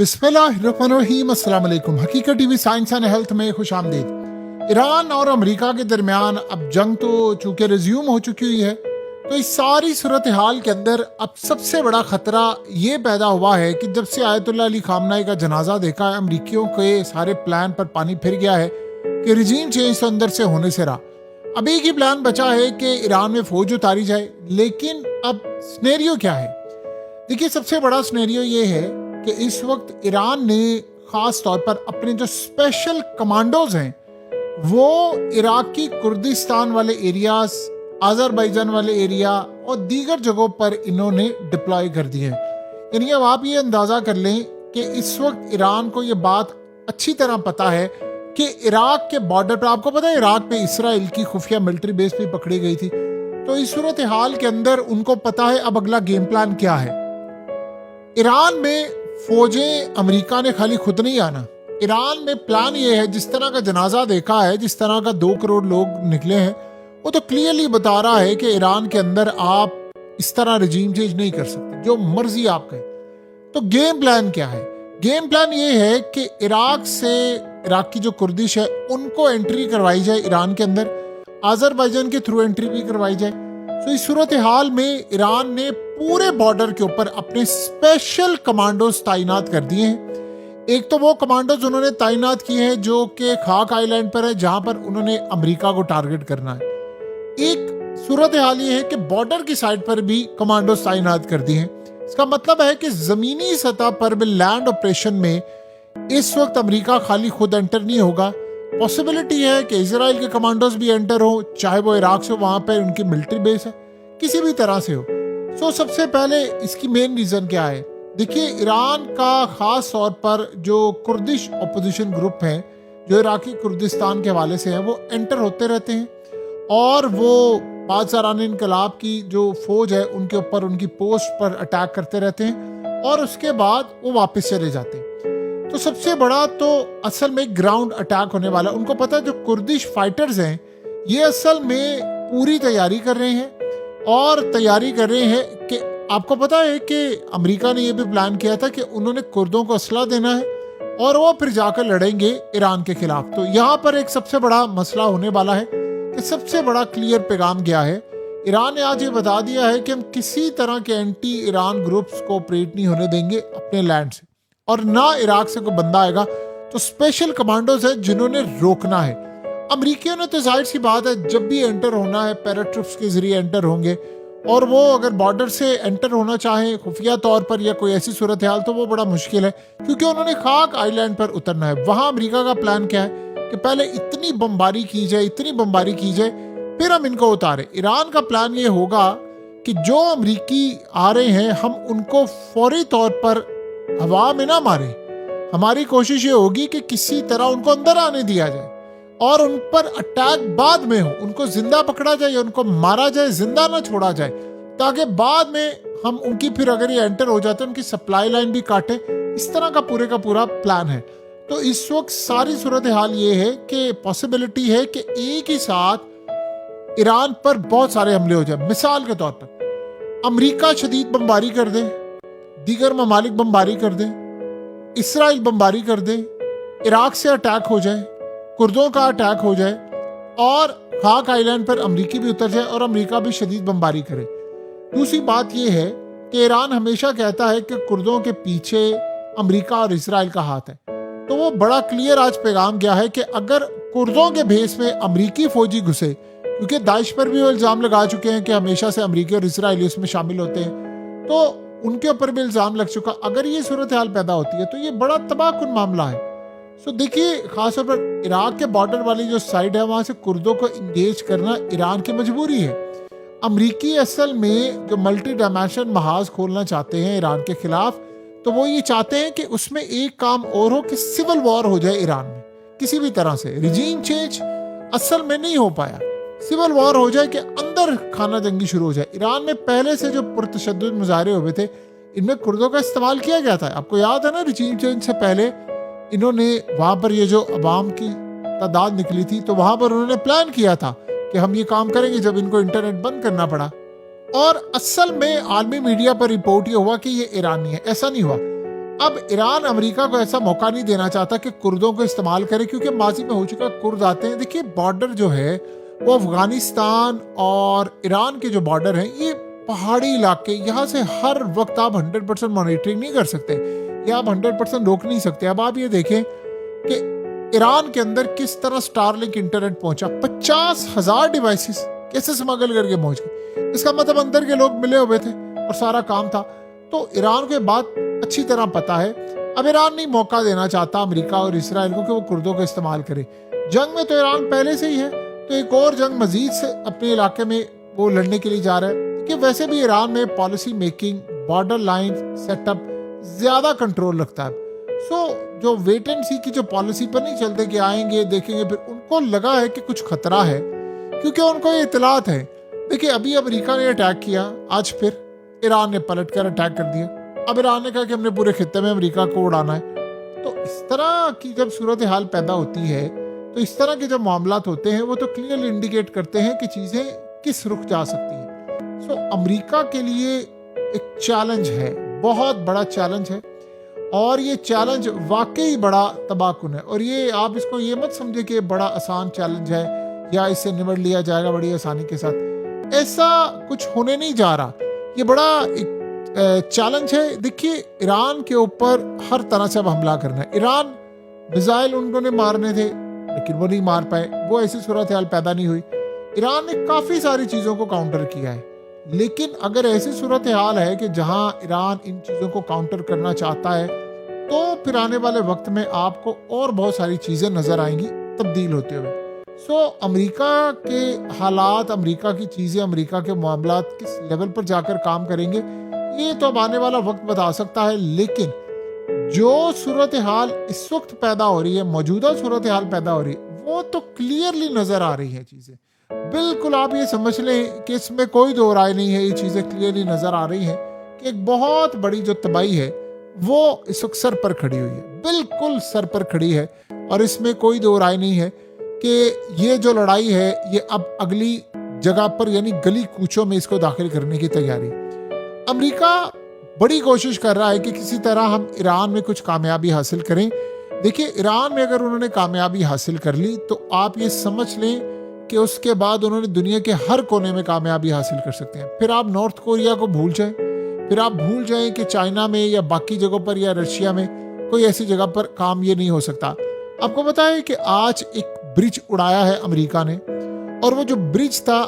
बिस्मिल्लाहिर्रहमानिर्रहीम, अस्सलाम वालेकुम। हकीकत टीवी साइंस एंड हेल्थ में खुश आमदीद। ईरान और अमेरिका के दरमियान अब जंग तो चूंकि रिज्यूम हो चुकी हुई है, तो इस सारी सूरत हाल के अंदर अब सबसे बड़ा खतरा ये पैदा हुआ है कि जब से आयतुल्लाह अली खामनाई का जनाजा देखा है, अमरीकियों के सारे प्लान पर पानी फिर गया है कि रिजीम चेंज तो अंदर से होने से रहा। अब एक ही प्लान बचा है कि ईरान में फौज उतारी जाए। लेकिन अब स्नेरियो क्या है? देखिए, सबसे बड़ा स्नेरियो ये है कि इस वक्त ईरान ने खास तौर पर अपने जो स्पेशल कमांडोज हैं वो इराकी कुर्दिस्तान वाले एरियाज, आज़रबाईजान वाले एरिया और दीगर जगहों पर इन्होंने डिप्लॉय कर दिए हैं। यानी अब आप ये अंदाजा कर लें कि इस वक्त ईरान को ये बात अच्छी तरह पता है कि इराक के बॉर्डर पर, आपको पता है इराक पे इसराइल की खुफिया मिलिट्री बेस भी पकड़ी गई थी। तो इस सूरत हाल के अंदर उनको पता है अब अगला गेम प्लान क्या है। ईरान में फौजें अमेरिका ने खाली खुद नहीं आना। ईरान में प्लान ये है, जिस तरह का जनाजा देखा है, जिस तरह का 2 करोड़ लोग निकले हैं, वो तो क्लियरली बता रहा है कि ईरान के अंदर आप इस तरह रजीम चेंज नहीं कर सकते, जो मर्जी आप कहें। तो गेम प्लान क्या है? गेम प्लान ये है कि इराक से, इराक की जो कुर्दिश है उनको एंट्री करवाई जाए ईरान के अंदर, आज़रबाईजान के थ्रू एंट्री भी करवाई जाए। तो इस सूरत हाल में ईरान ने पूरे बॉर्डर के ऊपर अपने स्पेशल कमांडोज तैनात कर दिए हैं। एक तो वो कमांडोज उन्होंने तैनात किए हैं जो कि खाक आइलैंड पर है, जहां पर उन्होंने अमेरिका को टारगेट करना है। एक सूरत हाल ये है कि बॉर्डर की साइड पर भी कमांडोज तैनात कर दिए हैं। इसका मतलब है कि जमीनी सतह पर भी लैंड ऑपरेशन में इस वक्त अमेरिका खाली खुद एंटर नहीं होगा। पॉसिबिलिटी है कि इजराइल के कमांडोज भी एंटर हो, चाहे वो इराक से, वहां पर उनकी मिलिट्री बेस है, किसी भी तरह से हो। तो सबसे पहले इसकी मेन रीजन क्या है? देखिए, ईरान का खास तौर पर जो कुर्दिश अपोजिशन ग्रुप है, जो इराकी कुर्दिस्तान के हवाले से हैं, वो एंटर होते रहते हैं और वो बादशाहाने इनकलाब की जो फौज है उनके ऊपर, उनकी पोस्ट पर अटैक करते रहते हैं और उसके बाद वो वापस चले जाते हैं। तो सबसे बड़ा तो असल में ग्राउंड अटैक होने वाला। उनको पता है जो कुर्दिश फाइटर्स हैं ये असल में पूरी तैयारी कर रहे हैं और तैयारी कर रहे हैं कि आपको पता है कि अमेरिका ने यह भी प्लान किया था कि उन्होंने कुर्दों को असला देना है और वो फिर जाकर लड़ेंगे ईरान के खिलाफ। तो यहाँ पर एक सबसे बड़ा मसला होने वाला है कि सबसे बड़ा क्लियर पैगाम क्या है। ईरान ने आज ये बता दिया है कि हम किसी तरह के एंटी ईरान ग्रुप्स को ऑपरेट नहीं होने देंगे अपने लैंड से, और ना इराक से कोई बंदा आएगा। तो स्पेशल कमांडोज है जिन्होंने रोकना है। अमरीकियों ने तो जाहिर सी बात है जब भी एंटर होना है पैराट्रूप्स के जरिए एंटर होंगे, और वो अगर बॉर्डर से एंटर होना चाहें खुफिया तौर पर या कोई ऐसी सूरत हाल, तो वो बड़ा मुश्किल है क्योंकि उन्होंने खाक आइलैंड पर उतरना है। वहां अमेरिका का प्लान क्या है कि पहले इतनी बमबारी की जाए, इतनी बमबारी की जाए, फिर हम इनको उतारे। ईरान का प्लान ये होगा कि जो अमरीकी आ रहे हैं हम उनको फौरी तौर पर हवा में ना मारे। हमारी कोशिश ये होगी कि किसी तरह उनको अंदर आने दिया जाए और उन पर अटैक बाद में हो, उनको जिंदा पकड़ा जाए या उनको मारा जाए, जिंदा ना छोड़ा जाए, ताकि बाद में हम उनकी, फिर अगर ये एंटर हो जाते हैं, उनकी सप्लाई लाइन भी काटे। इस तरह का पूरा प्लान है। तो इस वक्त सारी सूरत हाल ये है कि पॉसिबिलिटी है कि एक ही साथ ईरान पर बहुत सारे हमले हो जाए। मिसाल के तौर पर अमेरिका शदीद बमबारी कर दे, दीगर ममालिक बमबारी कर दे, इसराइल बमबारी कर दे, इराक से अटैक हो जाए, कुर्दों का अटैक हो जाए और खाक आइलैंड पर अमरीकी भी उतर जाए और अमरीका भी शदीद बमबारी करे। दूसरी बात यह है कि ईरान हमेशा कहता है कि कुर्दों के पीछे अमरीका और इसराइल का हाथ है। तो वो बड़ा क्लियर आज पैगाम गया है कि अगर कुर्दों के भेस में अमरीकी फौजी घुसे, क्योंकि दाइश पर भी वो इल्जाम लगा चुके हैं कि हमेशा से अमरीकी और इसराइली उसमें शामिल होते हैं, तो उनके ऊपर भी इल्जाम लग चुका। अगर ये सूरत हाल पैदा होती है तो ये बड़ा तबाहकुन मामला है। सो देखिए, खासतौर पर इराक के बॉर्डर वाली जो साइड है वहां से कुर्दों को इंगेज करना ईरान की मजबूरी है। अमरीकी असल में जो मल्टी डायमेंशन महाज खोलना चाहते हैं ईरान के खिलाफ, तो वो ये चाहते हैं कि उसमें एक काम और हो कि सिविल वॉर हो जाए ईरान में किसी भी तरह से। रिजीम चेंज असल में नहीं हो पाया, सिविल वॉर हो जाए कि अंदर खाना जंगी शुरू हो जाए। ईरान में पहले से जो पुरतशद्दुद मुजाहरे हुए थे, इनमें कुर्दों का इस्तेमाल किया गया था। आपको याद है ना, रिजीम चेंज से पहले इन्होंने वहां पर ये जो अवाम की तादाद निकली थी, तो वहां पर उन्होंने प्लान किया था कि हम ये काम करेंगे जब इनको इंटरनेट बंद करना पड़ा। और असल में आलमी मीडिया पर रिपोर्ट ये हुआ कि ये ईरानी है, ऐसा नहीं हुआ। अब ईरान अमेरिका को ऐसा मौका नहीं देना चाहता कि कुर्दों को इस्तेमाल करे, क्योंकि माजी में हो चुका कुर्द आते हैं। देखिए बॉर्डर जो है वो अफगानिस्तान और ईरान के जो बॉर्डर हैं ये पहाड़ी इलाके, यहाँ से हर वक्त आप 100% मॉनिटरिंग नहीं कर सकते या आप 100% रोक नहीं सकते। अब आप ये देखें कि ईरान के अंदर किस तरह स्टारलिंक इंटरनेट पहुंचा, 50,000 डिवाइसेस कैसे स्मगल करके पहुंच गए। इसका मतलब अंदर के लोग मिले हुए थे और सारा काम था। तो ईरान को ये बात अच्छी तरह पता है। अब ईरान नहीं मौका देना चाहता अमेरिका और इसराइल को कि वो कुर्दों को इस्तेमाल करे। जंग में तो ईरान पहले से ही है, तो एक और जंग मजीद से अपने इलाके में वो लड़ने के लिए जा रहा है। कि वैसे भी ईरान में policy making, border line setup ज्यादा कंट्रोल रखता है। जो वेट एंड सी की जो पॉलिसी पर नहीं चलते कि आएंगे देखेंगे, फिर उनको लगा है कि कुछ खतरा है, क्योंकि उनको ये इतलात है। देखिए अभी अमेरिका ने अटैक किया, आज फिर ईरान ने पलट कर अटैक कर दिया। अब ईरान ने कहा कि हमने पूरे खित्ते में अमेरिका को उड़ाना है। तो इस तरह की जब सूरत हाल पैदा होती है, तो इस तरह के जब मामलात होते हैं वो तो क्लियरली इंडिकेट करते हैं कि चीजें किस रुख जा सकती हैं। अमेरिका के लिए एक चैलेंज है, बहुत बड़ा चैलेंज है, और ये चैलेंज वाकई बड़ा तबाहकुन है। और ये आप इसको ये मत समझे कि बड़ा आसान चैलेंज है या इससे निपट लिया जाएगा बड़ी आसानी के साथ, ऐसा कुछ होने नहीं जा रहा। ये बड़ा एक चैलेंज है। देखिए ईरान के ऊपर हर तरह से अब हमला करना है। ईरान मिसाइल उन्होंने मारने थे लेकिन वो नहीं मार पाए, वो ऐसी सूरत हाल पैदा नहीं हुई। ईरान ने काफी सारी चीजों को काउंटर किया है, लेकिन अगर ऐसी सूरत हाल है कि जहां ईरान इन चीजों को काउंटर करना चाहता है, तो फिर आने वाले वक्त में आपको और बहुत सारी चीजें नजर आएंगी तब्दील होते हुए। अमेरिका के हालात, अमेरिका की चीजें, अमेरिका के मामलात किस लेवल पर जाकर काम करेंगे ये तो अब आने वाला वक्त बता सकता है। लेकिन जो सूरत हाल इस वक्त पैदा हो रही है, मौजूदा सूरत हाल पैदा हो रही है, वो तो क्लियरली नजर आ रही है चीजें। बिल्कुल आप ये समझ लें कि इसमें कोई दो राय नहीं है, ये चीजें क्लियरली नजर आ रही हैं कि एक बहुत बड़ी जो तबाही है वो इस वक्त सर पर खड़ी हुई है, बिल्कुल सर पर खड़ी है। और इसमें कोई दो राय नहीं है कि ये जो लड़ाई है ये अब अगली जगह पर यानी गली कूचों में इसको दाखिल करने की तैयारी। अमेरिका बड़ी कोशिश कर रहा है कि किसी तरह हम ईरान में कुछ कामयाबी हासिल करें। देखिए ईरान में अगर उन्होंने कामयाबी हासिल कर ली तो आप ये समझ लें कि उसके बाद उन्होंने दुनिया के हर कोने में कामयाबी हासिल कर सकते हैं। फिर आप नॉर्थ कोरिया को भूल जाएं, फिर आप भूल जाएं कि चाइना में या बाकी जगहों पर या रशिया में कोई ऐसी जगह पर काम ये नहीं हो सकता। आपको पता है कि आज एक ब्रिज उड़ाया है अमेरिका ने, और वो जो ब्रिज था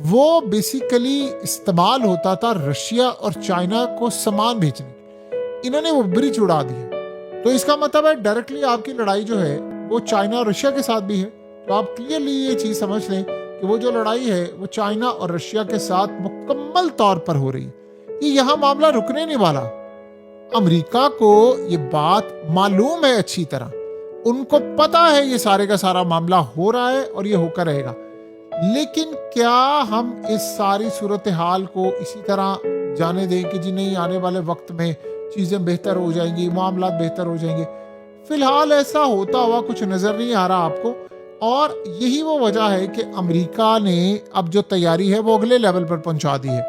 वो बेसिकली इस्तेमाल होता था रशिया और चाइना को सामान भेजने। इन्होंने वो ब्रिज उड़ा दिया, तो इसका मतलब है डायरेक्टली आपकी लड़ाई जो है वो चाइना और रशिया के साथ भी है। तो आप क्लियरली ये चीज समझ लें कि वो जो लड़ाई है वो चाइना और रशिया के साथ मुकम्मल तौर पर हो रही है। ये यहाँ मामला रुकने नहीं वाला। अमेरिका को ये बात मालूम है अच्छी तरह, उनको पता है ये सारे का सारा मामला हो रहा है और ये होकर रहेगा। लेकिन क्या हम इस सारी सूरत हाल को इसी तरह जाने दें कि जी नहीं आने वाले वक्त में चीजें बेहतर हो जाएंगी, मामला बेहतर हो जाएंगे? फिलहाल ऐसा होता हुआ कुछ नजर नहीं आ रहा आपको, और यही वो वजह है कि अमेरिका ने अब जो तैयारी है वो अगले लेवल पर पहुंचा दी है।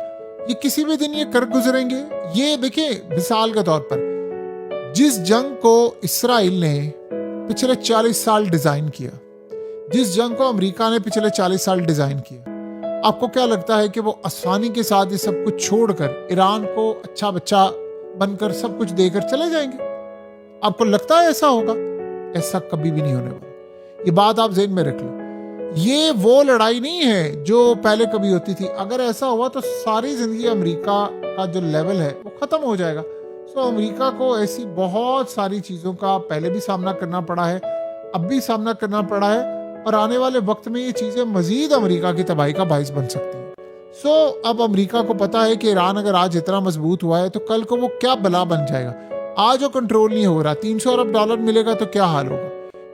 ये किसी भी दिन ये कर गुजरेंगे। ये देखिए मिसाल के तौर पर जिस जंग को इसराइल ने पिछले 40 साल डिजाइन किया, जिस जंग को अमेरिका ने पिछले 40 साल डिजाइन किया, आपको क्या लगता है कि वो आसानी के साथ ये सब कुछ छोड़कर ईरान को अच्छा बच्चा बनकर सब कुछ देकर चले जाएंगे? आपको लगता है ऐसा होगा? ऐसा कभी भी नहीं होने वाला। ये बात आप ज़हन में रख लो। ये वो लड़ाई नहीं है जो पहले कभी होती थी। अगर ऐसा हुआ तो सारी जिंदगी अमेरिका का जो लेवल है वो खत्म हो जाएगा। अमेरिका को ऐसी बहुत सारी चीजों का पहले भी सामना करना पड़ा है, अब भी सामना करना पड़ा है, और आने वाले वक्त में ये चीजें मजीद अमेरिका की तबाही का बाइस बन सकती हैं। अब अमेरिका को पता है कि ईरान अगर आज इतना मजबूत हुआ है तो कल को वो क्या बला बन जाएगा। आज वो कंट्रोल नहीं हो रहा, 300 अरब डॉलर मिलेगा तो क्या हाल होगा,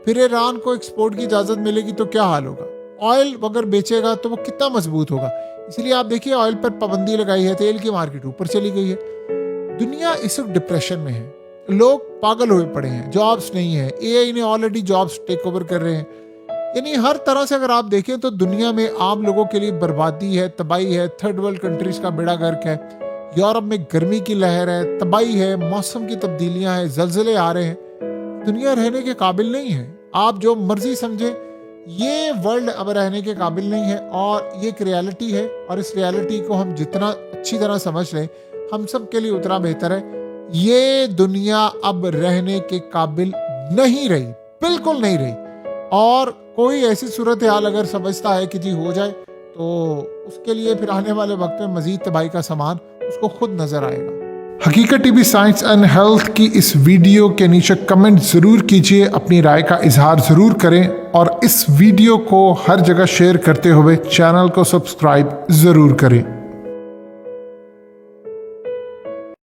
फिर ईरान को एक्सपोर्ट की इजाजत मिलेगी तो क्या हाल होगा, ऑयल अगर बेचेगा तो वो कितना मजबूत होगा। इसलिए आप देखिए ऑयल पर पाबंदी लगाई है, तेल की मार्केट ऊपर चली गई है। दुनिया इस वक्त डिप्रेशन में है, लोग पागल हुए पड़े हैं, जॉब्स नहीं है, एआई ने ऑलरेडी जॉब्स टेक ओवर कर रहे हैं। यानी हर तरह से अगर आप देखें तो दुनिया में आम लोगों के लिए बर्बादी है, तबाही है, थर्ड वर्ल्ड कंट्रीज का बेड़ा गर्क है। यूरोप में गर्मी की लहर है, तबाही है, मौसम की तब्दीलियां हैं, जल्जले आ रहे हैं। दुनिया रहने के काबिल नहीं है। आप जो मर्जी समझे, ये वर्ल्ड अब रहने के काबिल नहीं है और ये एक रियलिटी है। और इस रियलिटी को हम जितना अच्छी तरह समझ लें, हम सब के लिए उतना बेहतर है। ये दुनिया अब रहने के काबिल नहीं रही, बिल्कुल नहीं रही। और कोई ऐसी सूरत हाल अगर समझता है कि जी हो जाए, तो उसके लिए फिर आने वाले वक्त में मजीद तबाही का सामान उसको खुद नजर आएगा। हकीकत टीवी साइंस एंड हेल्थ की इस वीडियो के नीचे कमेंट जरूर कीजिए, अपनी राय का इजहार जरूर करें और इस वीडियो को हर जगह शेयर करते हुए चैनल को सब्सक्राइब जरूर करें।